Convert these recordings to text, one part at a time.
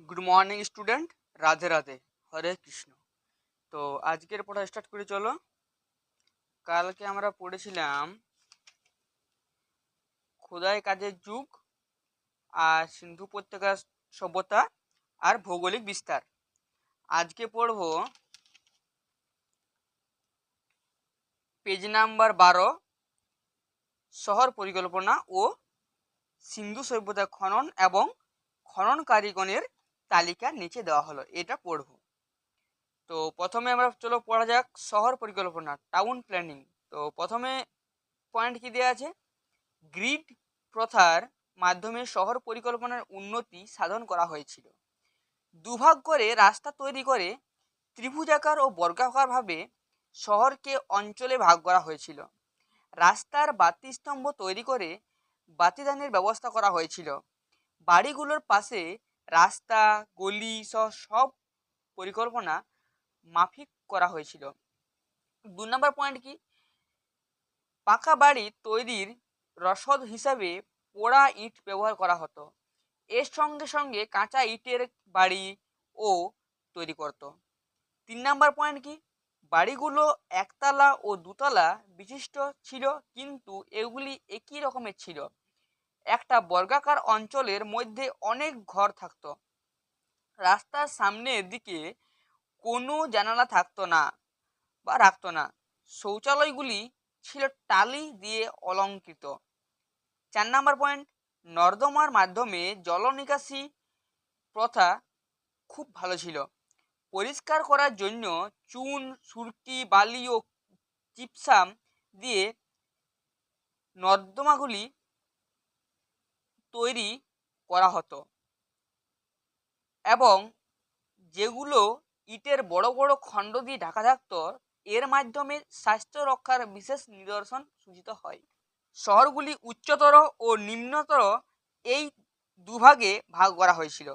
Good morning student, Radhe Radhe, Hare Krishna. তো আজকের পড়া স্টার্ট করে চলো। কালকে আমরা পড়েছিলাম খোদাই কাজের যুগ আর সিন্ধু উপত্যকার সভ্যতা আর ভৌগোলিক বিস্তার। আজকে পড়বো পেজ নাম্বার 12, শহর পরিকল্পনা ও সিন্ধু সভ্যতা খনন এবং খনন কারিগণের তালিকা নিচে দেওয়া হলো, এটা পড়বো। তো প্রথমে আমরা চলো পড়া যাক শহর পরিকল্পনা, টাউন প্ল্যানিং। তো প্রথমে পয়েন্ট কি দেওয়া আছে, গ্রিড প্রথার মাধ্যমে শহর পরিকল্পনার উন্নতি সাধন করা হয়েছিল। দুভাগ করে রাস্তা তৈরি করে ত্রিভুজাকার ও বর্গাকারভাবে শহরকে অঞ্চলে ভাগ করা হয়েছিল। রাস্তার বাতিস্তম্ভ তৈরি করে বাতিদানের ব্যবস্থা করা হয়েছিল। বাড়িগুলোর পাশে রাস্তা, গলি সহ সব পরিকল্পনা মাফিক করা হয়েছিল। 2 নম্বর পয়েন্ট কি, পাকা বাড়ি তৈরির রসদ হিসাবে পোড়া ইট ব্যবহার করা হতো। এর সঙ্গে সঙ্গে কাঁচা ইটের বাড়িও তৈরি করত। 3 নম্বর পয়েন্ট কি, বাড়িগুলো একতলা ও দুতলা বিশিষ্ট ছিল, কিন্তু এগুলি একই রকমের ছিল। একটা বর্গাকার অঞ্চলের মধ্যে অনেক ঘর থাকতো। রাস্তার সামনের দিকে কোনো জানালা থাকতো না বা রাখতো না। শৌচালয়গুলি ছিল টালি দিয়ে অলঙ্কৃত। 4 নম্বর পয়েন্ট, নর্দমার মাধ্যমে জল নিকাশি প্রথা খুব ভালো ছিল। পরিষ্কার করার জন্য চুন, সুরকি, বালি ও চিপসাম দিয়ে নর্দমাগুলি তৈরি করা হতো এবং যেগুলো ইটের বড় বড় খণ্ড দিয়ে ঢাকা থাকতো, এর মাধ্যমে স্বাস্থ্য রক্ষার বিশেষ নিদর্শন সূচিত হয়। শহরগুলি উচ্চতর ও নিম্নতর এই দুভাগে ভাগ করা হয়েছিল।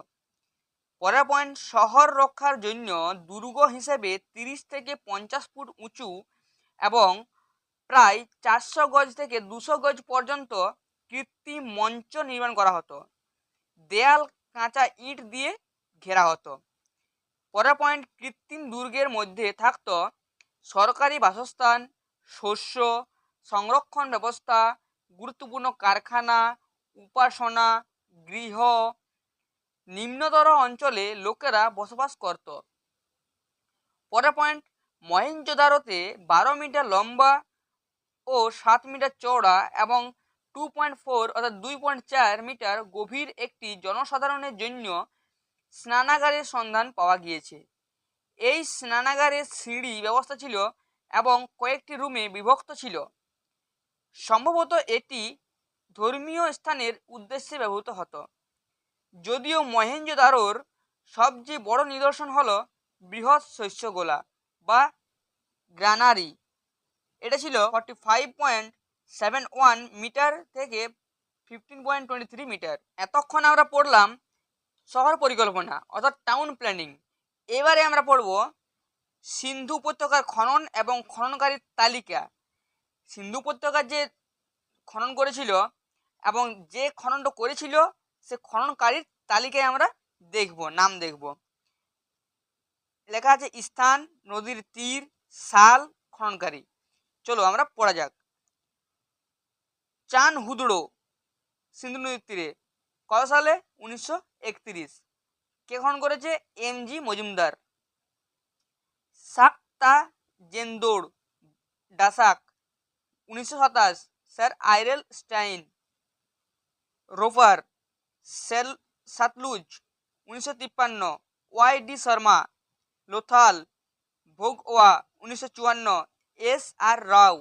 পরের পয়েন্ট, শহর রক্ষার জন্য দুর্গ হিসেবে 30 থেকে 50 ফুট উঁচু এবং প্রায় 400 গজ থেকে 200 গজ পর্যন্ত কৃত্রিম মঞ্চ নির্মাণ করা হতো। দেয়াল কাঁচা ইট দিয়ে ঘেরা হতো। পরের পয়েন্ট, কৃত্রিম দুর্গের মধ্যে থাকতো সরকারি বাসস্থান, শস্য সংরক্ষণ ব্যবস্থা, গুরুত্বপূর্ণ কারখানা, উপাসনা গৃহ। নিম্নতর অঞ্চলে লোকেরা বসবাস করত। পরের পয়েন্ট, মহেঞ্জোদারোতে 12 মিটার লম্বা ও 7 মিটার চওড়া এবং 2.4 অর্থাৎ 2.4 মিটার গভীর একটি জনসাধারণের জন্য স্নানাগারের সন্ধান পাওয়া গিয়েছে। এই স্নানাগারের সিঁড়ি ব্যবস্থা ছিল এবং কয়েকটি রুমে বিভক্ত ছিল। সম্ভবত এটি ধর্মীয় স্থানের উদ্দেশ্যে ব্যবহৃত হতো। যদিও মহেঞ্জোদারোর সবচেয়ে বড় নিদর্শন হলো বৃহৎ শস্যগোলা বা গ্রানারি। এটা ছিল 45.71 মিটার থেকে 15.23 মিটার। এতক্ষণ আমরা পড়লাম শহর পরিকল্পনা অর্থাৎ টাউন প্ল্যানিং। এবারে আমরা পড়ব সিন্ধু উপত্যকার খনন এবং খননকারীর তালিকা। সিন্ধু উপত্যকার যে খনন করেছিল এবং যে খননটা করেছিল সে খননকারীর তালিকায় আমরা দেখব, নাম দেখব। লেখা আছে স্থান, নদীর তীর, সাল, খননকারী। চলো আমরা পড়া যাক। চান হুদড়ো সিন্ধু নদীর তীরে, কত সালে? 1931। কে খনন করেছে? MG মজুমদার। সাকতা জেন্দোড় ডাসাক 1927, স্যার আইরেল স্টাইন। রোভার সেল সাতলুজ 1953, YD শর্মা। লোথাল ভোগওয়া 1954, SR রাও।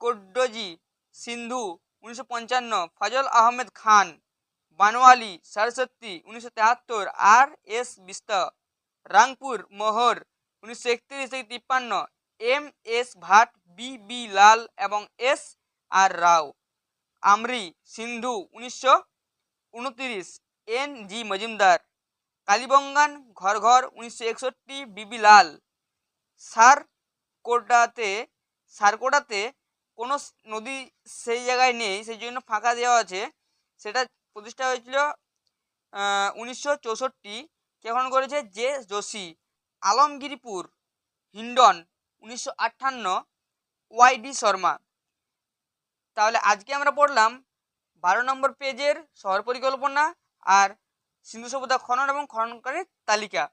কোড্ডোজি সিন্ধু 1955, ফজল আহমেদ খান। বানওয়ালি সরস্বতী 1973, RS বিস্ত। রাংপুর মোহর 1931-53, MS ভাট, BB লাল এবং SR রাও। আমরি সিন্ধু 1929, NG মজুমদার। কালীবঙ্গান ঘর ঘর 1961, BB লাল। সারকোটাতে কোনো নদী সেই জায়গায় নেই, সেই জন্য ফাঁকা দেওয়া আছে। সেটা প্রতিষ্ঠা হয়েছিল 1964 কে খনন করেছে? জে যোশী। আলমগিরিপুর হিন্ডন 1958 ওয়াই.ডি. শর্মা। তাহলে আজকে আমরা পড়লাম 12 নম্বর পেজের শহর পরিকল্পনা আর সিন্ধু সভ্যতা খনন এবং খননকারীর তালিকা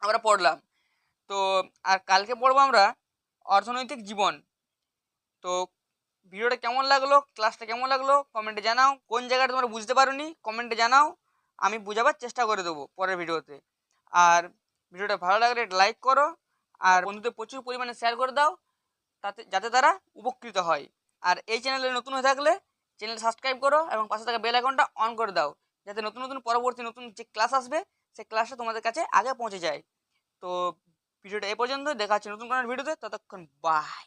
আমরা পড়লাম। তো আর কালকে পড়বো আমরা অর্থনৈতিক জীবন। তো ভিডিওটা কেমন লাগলো, ক্লাসটা কেমন লাগলো কমেন্টে জানাও। কোন জায়গাটা তোমরা বুঝতে পারোনি কমেন্টে জানাও, আমি বোঝাবার চেষ্টা করে দেবো পরের ভিডিওতে। আর ভিডিওটা ভালো লাগলে লাইক করো আর বন্ধুদের প্রচুর পরিমাণে শেয়ার করে দাও, তাতে যাতে তারা উপকৃত হয়। আর এই চ্যানেলে নতুন হয়ে থাকলে চ্যানেল সাবস্ক্রাইব করো এবং পাশে থাকা বেল আইকনটা অন করে দাও, যাতে নতুন নতুন পরবর্তী নতুন যে ক্লাস আসবে সেই ক্লাসটা তোমাদের কাছে আগে পৌঁছে যায়। তো ভিডিওটা এই পর্যন্ত, দেখা হচ্ছে নতুন কোনো ভিডিওতে, ততক্ষণ বাই।